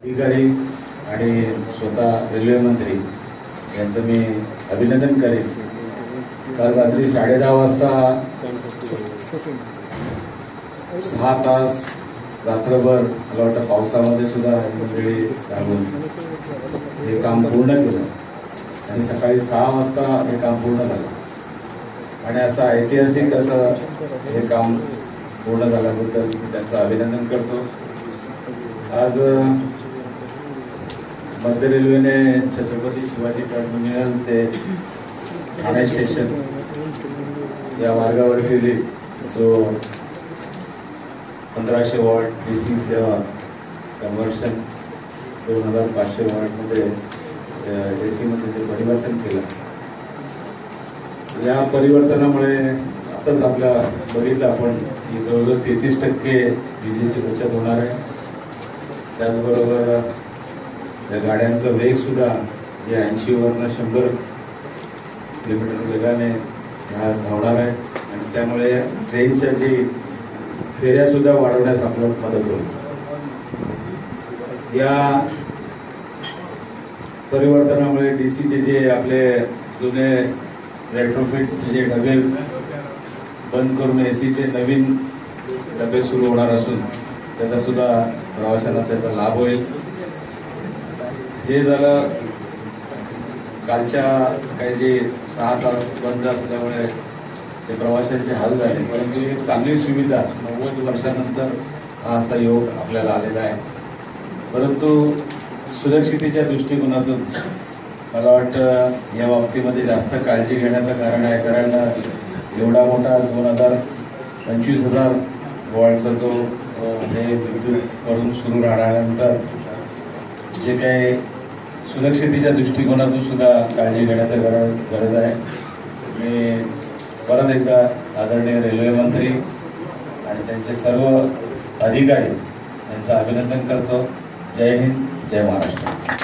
अधिकारी आणि स्वतः रेल्वे मंत्री यांचं मी अभिनंदन करेन। काल रात्री 10:30 वाजता 6 तास रात्रभर मला वाटतं पावसामध्ये सुद्धा मंडळी लागून हे काम पूर्ण केलं आणि सकाळी 6 वाजता हे काम पूर्ण झालं आणि असं ऐतिहासिक असं हे काम पूर्ण झाल्याबद्दल मी त्यांचं अभिनंदन करतो। आज मध्य रेल्वेने छत्रपती शिवाजी टर्मिनल ते ठाणे स्टेशन या मार्गावरती जो 1500 वॉट DC कन्वर्शन 2500 वॉटमध्ये AC मध्ये ते परिवर्तन केलं। या परिवर्तनामुळे आताच आपल्या बघितलं आपण की जवळजवळ 33% विजेची बचत होणार आहे। त्याचबरोबर त्या गाड्यांचा वेग सुद्धा जे 80 वरून 100 किलोमीटर वेगाने धावणार आहे आणि त्यामुळे ट्रेनच्या जी फेऱ्या सुद्धा वाढवण्यास आपल्याला मदत होईल। या परिवर्तनामुळे DCचे जे आपले जुने रेट्रोफिट जे डबे बंद करून ACचे नवीन डबे सुरू होणार असून त्याचा सुद्धा प्रवाशांना त्याचा लाभ होईल। हे झालं कालच्या काही जे 6 तास बंद असल्यामुळे ते प्रवाशांचे हाल झाले, परंतु एक चांगली सुविधा 90 वर्षानंतर हा असा योग आपल्याला आलेला आहे। परंतु सुरक्षितेच्या दृष्टिकोनातून मला वाटतं या बाबतीमध्ये जास्त काळजी घेण्याचं कारण आहे, कारण एवढा मोठा 25,000 वॉल्टचा जो हे विद्युत वरून सुरू राहण्यानंतर जे काही सुरक्षितेच्या दृष्टिकोनातून सुद्धा काळजी घेण्याची गरज आहे। मी परत एकदा आदरणीय रेल्वे मंत्री आणि त्यांचे सर्व अधिकारी यांचं अभिनंदन करतो। जय हिंद, जय महाराष्ट्र।